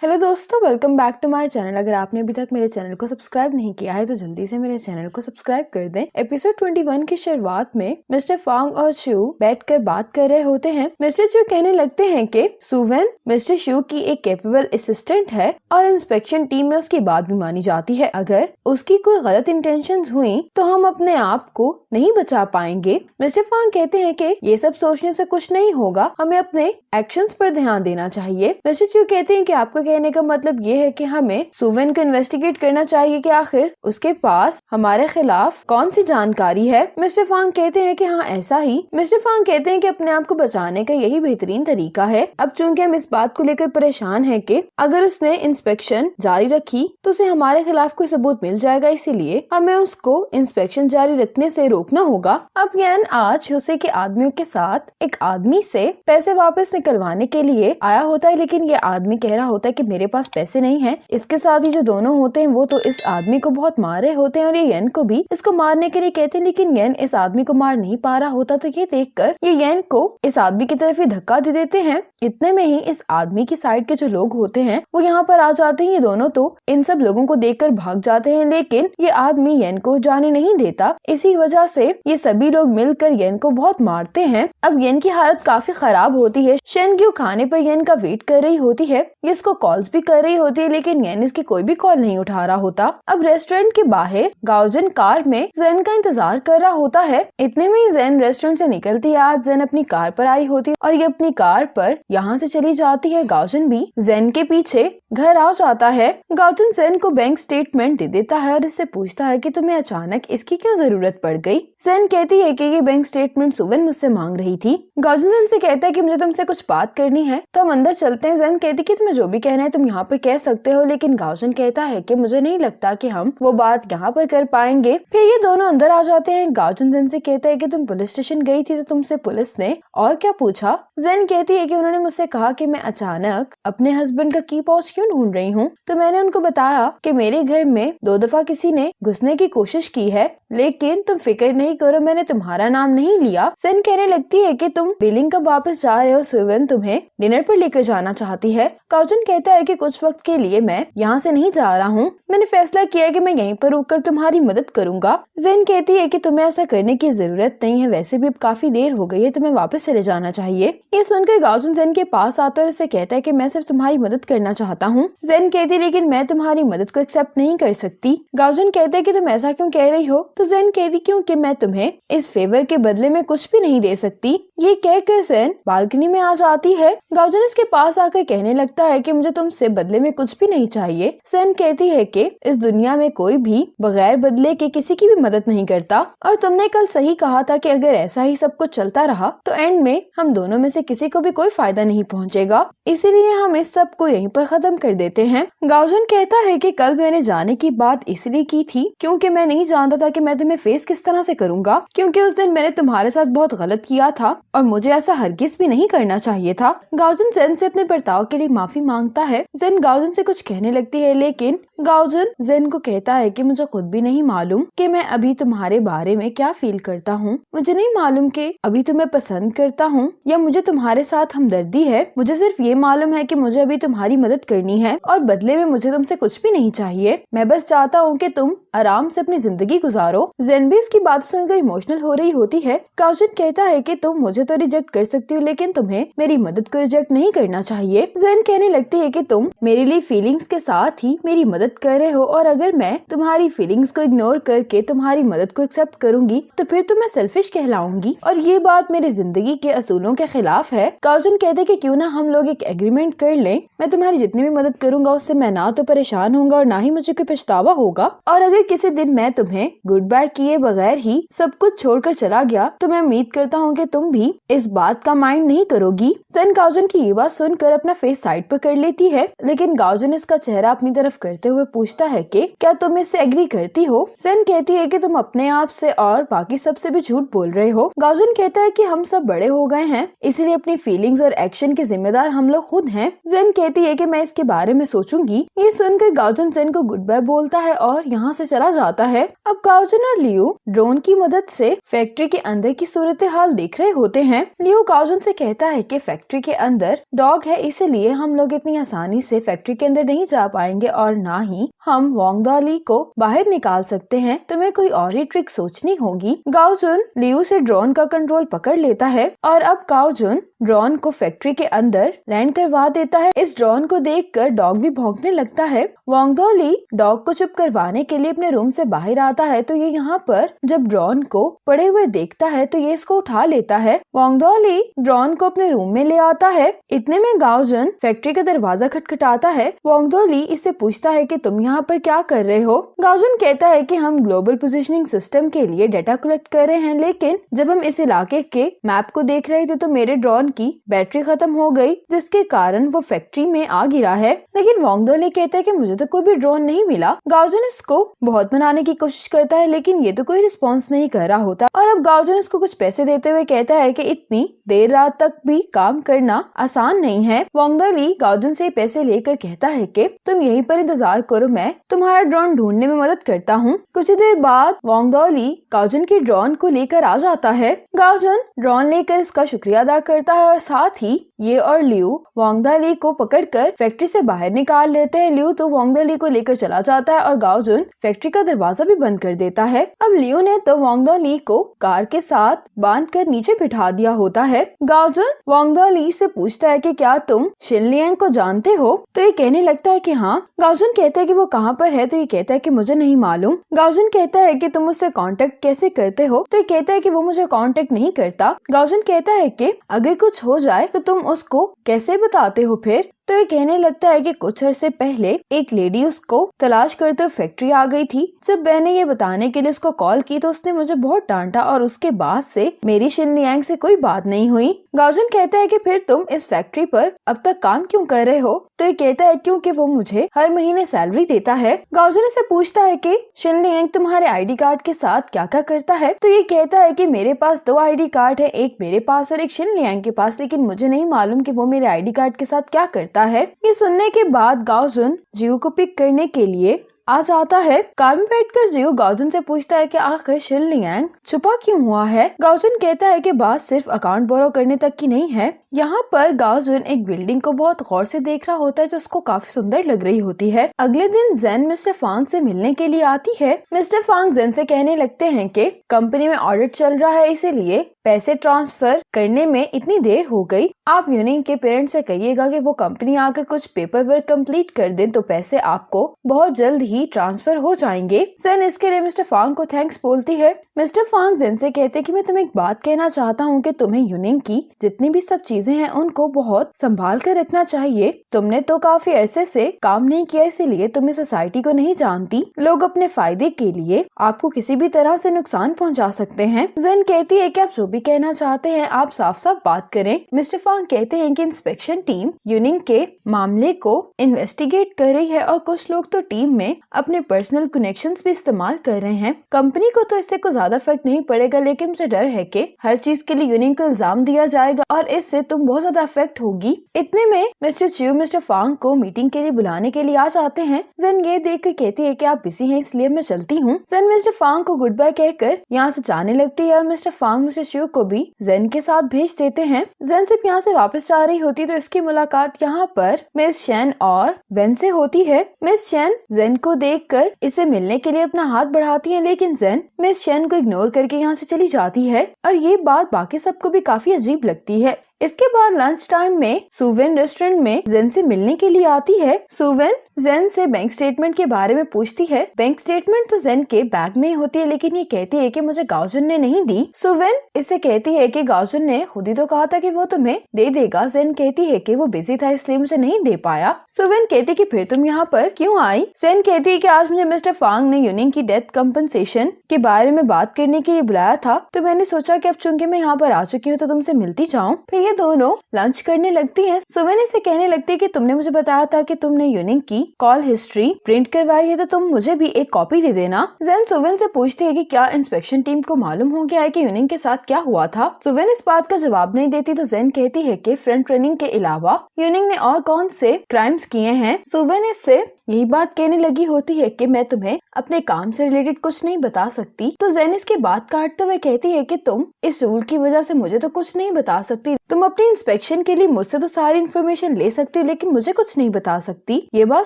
Hello दोस्तों, welcome back to my channel. अगर आपने अभी तक मेरे चैनल को सब्सक्राइब नहीं किया है तो जल्दी से मेरे चैनल को सब्सक्राइब कर दें। एपिसोड 21 की शुरुआत में मिस्टर फांग और शू बैठकर बात कर रहे होते हैं। मिस्टर शू कहने लगते हैं कि सुवेन मिस्टर शू की एक कैपेबल असिस्टेंट है और इंस्पेक्शन टीम में उसकी बात भी मानी जाती है। अगर उसकी कोई गलत इंटेंशंस हुई तो हम अपने आप को नहीं बचा पाएंगे। मिस्टर फांग कहते हैं कि ये सब सोचने से कुछ नहीं होगा, हमें अपने एक्शंस पर ध्यान देना चाहिए। मिस्टर शू कहते हैं कि आपका कहने का मतलब ये है कि हमें सुवेन को इन्वेस्टिगेट करना चाहिए कि आखिर उसके पास हमारे खिलाफ कौन सी जानकारी है। मिस्टर फांग कहते हैं कि हाँ ऐसा ही। मिस्टर फांग कहते हैं कि अपने आप को बचाने का यही बेहतरीन तरीका है। अब चूंकि हम इस बात को लेकर परेशान हैं कि अगर उसने इंस्पेक्शन जारी रखी तो उसे हमारे खिलाफ कोई सबूत मिल जाएगा, इसीलिए हमें उसको इंस्पेक्शन जारी रखने से रोकना होगा। अब यन आज हुसे के आदमियों के साथ एक आदमी से पैसे वापस निकलवाने के लिए आया होता है, लेकिन ये आदमी कह रहा होता है कि मेरे पास पैसे नहीं हैं। इसके साथ ही जो दोनों होते हैं वो तो इस आदमी को बहुत मार रहे होते हैं और ये येन को भी इसको मारने के लिए कहते हैं, लेकिन येन इस आदमी को मार नहीं पा रहा होता। तो ये देखकर ये येन को इस आदमी की तरफ ही धक्का दे देते हैं। इतने में ही इस आदमी की साइड के जो लोग होते हैं वो यहाँ पर आ जाते हैं। ये दोनों तो इन सब लोगों को देखकर भाग जाते हैं, लेकिन ये आदमी येन को जाने नहीं देता। इसी वजह से ये सभी लोग मिलकर येन को बहुत मारते हैं। अब येन की हालत काफी खराब होती है। शेनग्यू खाने पर येन का वेट कर रही होती है, ये इसको कॉल्स भी कर रही होती है, लेकिन येन इसकी कोई भी कॉल नहीं उठा रहा होता। अब रेस्टोरेंट के बाहर गाओजन कार में जेन का इंतजार कर रहा होता है। इतने में जेन रेस्टोरेंट से निकलती है। आज जेन अपनी कार पर आई होती है और ये अपनी कार पर यहाँ से चली जाती है। गाओजन भी जेन के पीछे घर आ जाता है। गाओजन जेन को बैंक स्टेटमेंट दे देता है और इससे पूछता है कि तुम्हें अचानक इसकी क्यों जरूरत पड़ गई। जेन कहती है कि ये बैंक स्टेटमेंट सुवेन मुझसे मांग रही थी। गाओजन जेन से कहता है कि मुझे तुमसे कुछ बात करनी है, तो हम अंदर चलते हैं। जेन कहती कि तुम्हें जो भी कहना है तुम यहाँ पर कह सकते हो, लेकिन गाओजन कहता है कि मुझे नहीं लगता कि हम वो बात यहाँ पर कर पाएंगे। फिर ये दोनों अंदर आ जाते हैं। गाओजन जेन से कहता है कि तुम पुलिस स्टेशन गई थी तो तुमसे पुलिस ने और क्या पूछा। जेन कहती है कि उन्होंने मुझसे कहा कि मैं अचानक अपने हस्बैंड का की पाउच क्यों ढूंढ रही हूँ, तो मैंने उनको बताया कि मेरे घर में 2 दफा किसी ने घुसने की कोशिश की है, लेकिन तुम फिक्र नहीं करो, मैंने तुम्हारा नाम नहीं लिया। जेन कहने लगती है कि तुम बिलिंग कब वापस जा रहे हो, सुवेन तुम्हें डिनर पर लेकर जाना चाहती है। गाओजन कहता है कि कुछ वक्त के लिए मैं यहाँ से नहीं जा रहा हूँ, मैंने फैसला किया है कि मैं यहीं पर रुककर तुम्हारी मदद करूंगा। जेन कहती है कि तुम्हें ऐसा करने की जरूरत नहीं है, वैसे भी अब काफी देर हो गई है, तुम्हें वापस चले जाना चाहिए। ये सुनकर गाओजन जेन के पास आता है और इससे कहता है कि मैं सिर्फ तुम्हारी मदद करना चाहता हूँ। जेन कहती है लेकिन मैं तुम्हारी मदद को एक्सेप्ट नहीं कर सकती। गाओजन कहता है कि तुम ऐसा क्यों कह रही हो, तो जेन कहती क्योंकि मैं तुम्हें इस फेवर के बदले में कुछ भी नहीं दे सकती। ये कहकर जेन बालकनी में आ जाती है। गाओजन इसके पास आकर कहने लगता है कि मुझे तुमसे बदले में कुछ भी नहीं चाहिए। जेन कहती है कि इस दुनिया में कोई भी बगैर बदले के किसी की भी मदद नहीं करता, और तुमने कल सही कहा था कि अगर ऐसा ही सब कुछ चलता रहा तो एंड में हम दोनों में से किसी को भी कोई फायदा नहीं पहुंचेगा, इसीलिए हम इस सब को यहीं पर खत्म कर देते हैं। गाओजन कहता है कि कल मैंने जाने की बात इसलिए की थी क्योंकि मैं नहीं जानता था कि मैं तुम्हें फेस किस तरह से करूंगा, क्योंकि उस दिन मैंने तुम्हारे साथ बहुत गलत किया था और मुझे ऐसा हरगिज भी नहीं करना चाहिए था। गाओजन जेन से अपने बर्ताव के लिए माफी मांगता है। जेन गाओजन से कुछ कहने लगती है, लेकिन गाओजन जेन को कहता है कि मुझे खुद भी नहीं मालूम कि मैं अभी तुम्हारे बारे में क्या फील करता हूँ। मुझे नहीं मालूम कि अभी तुम्हें पसंद करता हूँ या मुझे तुम्हारे साथ हमदर्दी है। मुझे सिर्फ ये मालूम है कि मुझे अभी तुम्हारी मदद करनी है और बदले में मुझे तुमसे कुछ भी नहीं चाहिए। मैं बस चाहता हूँ कि तुम आराम से अपनी जिंदगी गुजारो। जेन भी इसकी बात सुनकर इमोशनल हो रही होती है। गाओजन कहता है कि तुम मुझे तो रिजेक्ट कर सकती हो, लेकिन तुम्हें मेरी मदद को रिजेक्ट नहीं करना चाहिए। जेन कहने लगती है कि तुम मेरे लिए फीलिंग्स के साथ ही मेरी मदद कर रहे हो, और अगर मैं तुम्हारी फीलिंग्स को इग्नोर करके तुम्हारी मदद को एक्सेप्ट करूंगी तो फिर तो मैं सेल्फिश कहलाऊंगी, और ये बात मेरी जिंदगी के असूलों के खिलाफ है। गाओजन कहते कि क्यों ना हम लोग एक एग्रीमेंट कर लें, मैं तुम्हारी जितनी भी मदद करूंगा उससे मैं ना तो परेशान होऊंगा और ना ही मुझे कोई पछतावा होगा, और अगर किसी दिन मैं तुम्हें गुड बाय किए बगैर ही सब कुछ छोड़कर चला गया तो मैं उम्मीद करता हूँ कि तुम भी इस बात का माइंड नहीं करोगी। जेन गाओजन की ये बात सुनकर अपना फेस साइड पर कर लेती है, लेकिन गाओजन इसका चेहरा अपनी तरफ करते हुए पूछता है कि क्या तुम इससे एग्री करती हो। जेन कहती है कि तुम अपने आप से और बाकी सबसे भी झूठ बोल रहे हो। गाओजन कहता है कि हम सब बड़े हो गए हैं, इसीलिए अपनी फीलिंग्स और एक्शन के जिम्मेदार हम लोग खुद हैं। जेन कहती है कि मैं इसके बारे में सोचूंगी। ये सुनकर गाओजन जेन को गुड बाय बोलता है और यहाँ से चला जाता है। अब गाओजन और लियो ड्रोन की मदद से फैक्ट्री के अंदर की सूरत हाल देख रहे होते हैं। लियो गाओजन से कहता है कि फैक्ट्री के अंदर डॉग है, इसलिए हम लोग इतनी आसानी से फैक्ट्री के अंदर नहीं जा पाएंगे और ना ही हम वांगडॉली को बाहर निकाल सकते हैं। तुम्हें कोई और ही ट्रिक सोचनी होगी। गाओजुन लियू से ड्रोन का कंट्रोल पकड़ लेता है और अब गाओजुन ड्रोन को फैक्ट्री के अंदर लैंड करवा देता है। इस ड्रोन को देखकर डॉग भी भौंकने लगता है। वांगडॉली डॉग को चुप करवाने के लिए अपने रूम से बाहर आता है तो ये यहाँ पर जब ड्रोन को पड़े हुए देखता है तो ये इसको उठा लेता है। वांगडॉली ड्रोन को अपने रूम में ले आता है। इतने में गाओजुन फैक्ट्री का दरवाजा खटखटाता है। वांगडॉली इससे पूछता है कि तुम यहाँ पर क्या कर रहे हो। गाओजुन कहता है कि हम ग्लोबल पोजीशनिंग सिस्टम के लिए डेटा कलेक्ट कर रहे हैं, लेकिन जब हम इस इलाके के मैप को देख रहे थे तो मेरे ड्रोन की बैटरी खत्म हो गई, जिसके कारण वो फैक्ट्री में आ गिरा है। लेकिन वांगडॉली कहता है कि मुझे तो कोई भी ड्रोन नहीं मिला। गाओजुन इसको बहुत मनाने की कोशिश करता है लेकिन ये तो कोई रिस्पॉन्स नहीं कर रहा होता और अब गाओजुन इसको कुछ पैसे देते हुए कहता है कि इतनी देर रात तक भी काम करना आसान नहीं है। वांगडॉली गाओजुन से पैसे लेकर कहता है कि तुम यहीं पर इंतजार करो, मैं तुम्हारा ड्रोन ढूंढने में मदद करता हूँ। कुछ देर बाद वांगडॉली गाओजुन के ड्रोन को लेकर आ जाता है। गाओजुन ड्रोन लेकर इसका शुक्रिया अदा करता है और साथ ही ये और लियू वांगडॉली को पकड़कर फैक्ट्री से बाहर निकाल लेते हैं। लियू तो वांगडॉली को लेकर चला जाता है और गाओजुन फैक्ट्री का दरवाजा भी बंद कर देता है। अब लियू ने तो वांगडॉली को कार के साथ बांधकर नीचे बिठा दिया होता है। गाओजुन वांगडॉली से पूछता है कि क्या तुम शिनलियांग को जानते हो, तो ये कहने लगता है कि हाँ। गाओजुन कहता है कि वो कहाँ पर है, तो ये कहता है कि मुझे नहीं मालूम। गाओजुन कहता है कि तुम उससे कांटेक्ट कैसे करते हो, तो ये कहता है कि वो मुझे कांटेक्ट नहीं करता। गाओजुन कहता है कि अगर कुछ हो जाए तो तुम उसको कैसे बताते हो फिर, तो ये कहने लगता है कि कुछ अरसे पहले एक लेडी उसको तलाश करते हुए फैक्ट्री आ गई थी। जब मैंने ये बताने के लिए उसको कॉल की तो उसने मुझे बहुत डांटा और उसके बाद से मेरी शिनलियांग से कोई बात नहीं हुई। गाओजुन कहता है कि फिर तुम इस फैक्ट्री पर अब तक काम क्यों कर रहे हो, तो ये कहता है क्योंकि वो मुझे हर महीने सैलरी देता है। गाओजुन इसे पूछता है कि शिनलियांग तुम्हारे आईडी कार्ड के साथ क्या क्या करता है, तो ये कहता है कि मेरे पास 2 आईडी कार्ड है, एक मेरे पास और एक शिनलियांग के पास, लेकिन मुझे नहीं मालूम कि वो मेरे आईडी कार्ड के साथ क्या करता है। ये सुनने के बाद गाओजुन जियो को पिक करने के लिए आ जाता है। कार में बैठकर जियो गाओजुन से पूछता है कि आखिर शिनलियांग छुपा क्यों हुआ है। गाओजुन कहता है कि बात सिर्फ अकाउंट बोरो करने तक की नहीं है। यहाँ पर गाओजुन एक बिल्डिंग को बहुत गौर से देख रहा होता है जो उसको काफी सुंदर लग रही होती है। अगले दिन जेन मिस्टर फांग से मिलने के लिए आती है। मिस्टर फांग जेन से कहने लगते हैं कि कंपनी में ऑडिट चल रहा है, इसीलिए पैसे ट्रांसफर करने में इतनी देर हो गई। आप यूनिंग के पेरेंट्स से कहिएगा कि वो कंपनी आकर कुछ पेपर वर्क कंप्लीट कर दें तो पैसे आपको बहुत जल्द ही ट्रांसफर हो जाएंगे। जेन इसके लिए मिस्टर फांग को थैंक्स बोलती है। मिस्टर फांग जेन से कहते कि मैं तुम्हें एक बात कहना चाहता हूँ कि तुम्हें यूनिंग की जितनी भी सब चीजें हैं उनको बहुत संभाल कर रखना चाहिए। तुमने तो काफी अरसे से काम नहीं किया, इसीलिए तुम्हें सोसाइटी को नहीं जानती। लोग अपने फायदे के लिए आपको किसी भी तरह से नुकसान पहुँचा सकते हैं। जेन कहती है कि आप जो भी कहना चाहते हैं आप साफ साफ बात करें। मिस्टर फांग कहते हैं कि इंस्पेक्शन टीम यूनिंग के मामले को इन्वेस्टिगेट कर रही है और कुछ लोग तो टीम में अपने पर्सनल कनेक्शंस भी इस्तेमाल कर रहे हैं। कंपनी को तो इससे कोई ज्यादा फर्क नहीं पड़ेगा, लेकिन मुझे डर है कि हर चीज के लिए यूनिंग को इल्जाम दिया जाएगा और इससे तुम बहुत ज्यादा अफेक्ट होगी। इतने में मिस्टर चिव मिस्टर फांग को मीटिंग के लिए बुलाने के लिए आ जाते हैं। जेन ये देख कर कहती है कि आप बिजी हैं इसलिए मैं चलती हूँ। जेन मिस्टर फांग को गुड बाय कहकर यहाँ से जाने लगती है और मिस्टर फांग मिस्टर चिव को भी जेन के साथ भेज देते हैं। जेन जब यहाँ से वापस जा रही होती तो इसकी मुलाकात यहाँ पर मिस शेन और वेन से होती है। मिस शेन जेन को देखकर इसे मिलने के लिए अपना हाथ बढ़ाती है, लेकिन जेन मिस शेन को इग्नोर करके यहाँ से चली जाती है और ये बात बाकी सबको भी काफी अजीब लगती है। इसके बाद लंच टाइम में सुवेन रेस्टोरेंट में जेन से मिलने के लिए आती है। सुवेन जेन से बैंक स्टेटमेंट के बारे में पूछती है। बैंक स्टेटमेंट तो जेन के बैग में ही होती है, लेकिन ये कहती है कि मुझे गाओजुन ने नहीं दी। सुवेन इससे कहती है कि गाओजुन ने खुद ही तो कहा था कि वो तुम्हें दे देगा। जेन कहती है कि वो बिजी था इसलिए मुझे नहीं दे पाया। सुवेन कहती कि फिर तुम यहाँ पर क्यों आई। जेन कहती है कि आज मुझे मिस्टर फांग ने यूनिंग की डेथ कंपनसेशन के बारे में बात करने के लिए बुलाया था, तो मैंने सोचा कि अब चूंकि मैं यहाँ पर आ चुकी हूँ तो तुमसे मिलती जाऊँ। फिर ये दोनों लंच करने लगती हैं। सुवेन इसे कहने लगती है कि तुमने मुझे बताया था कि तुमने यूनिंग की कॉल हिस्ट्री प्रिंट करवाई है, तो तुम मुझे भी एक कॉपी दे देना। जेन सुवेन से पूछती है कि क्या इंस्पेक्शन टीम को मालूम हो गया है कि यूनिंग के साथ क्या हुआ था। सुवेन इस बात का जवाब नहीं देती तो जेन कहती है कि फ्रंट रनिंग के अलावा यूनिंग ने और कौन से क्राइम्स किए हैं। सुवेन इससे यही बात कहने लगी होती है कि मैं तुम्हें अपने काम से रिलेटेड कुछ नहीं बता सकती। तो जेन इसके बात काटते हुए कहती है कि तुम इस रूल की वजह से मुझे तो कुछ नहीं बता सकती। तुम अपनी इंस्पेक्शन के लिए मुझसे तो सारी इन्फॉर्मेशन ले सकती हो, लेकिन मुझे कुछ नहीं बता सकती। ये बात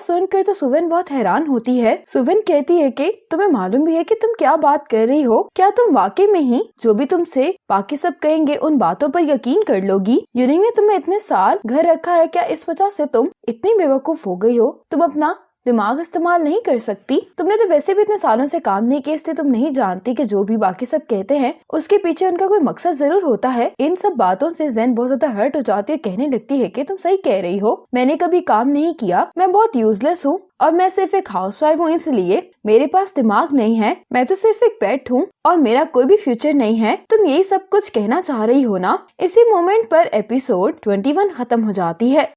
सुनकर तो सुवेन बहुत हैरान होती है। सुवेन कहती है कि तुम्हें मालूम भी है कि तुम क्या बात कर रही हो? क्या तुम वाकई में ही जो भी तुमसे बाकी सब कहेंगे उन बातों पर यकीन कर लोगी? यूनिंग ने तुम्हें इतने साल घर रखा है, क्या इस वजह से तुम इतनी बेवकूफ हो गई हो? तुम अपना दिमाग इस्तेमाल नहीं कर सकती? तुमने तो वैसे भी इतने सालों से काम नहीं किया, इसलिए तुम नहीं जानती कि जो भी बाकी सब कहते हैं उसके पीछे उनका कोई मकसद जरूर होता है। इन सब बातों से जेन बहुत ज्यादा हर्ट हो जाती है, कहने लगती है कि तुम सही कह रही हो, मैंने कभी काम नहीं किया, मैं बहुत यूजलेस हूँ और मैं सिर्फ एक हाउसवाइफ हूँ, इसलिए मेरे पास दिमाग नहीं है, मैं तो सिर्फ एक पेट हूँ और मेरा कोई भी फ्यूचर नहीं है। तुम यही सब कुछ कहना चाह रही हो ना? इसी मोमेंट पर एपिसोड 21 खत्म हो जाती है।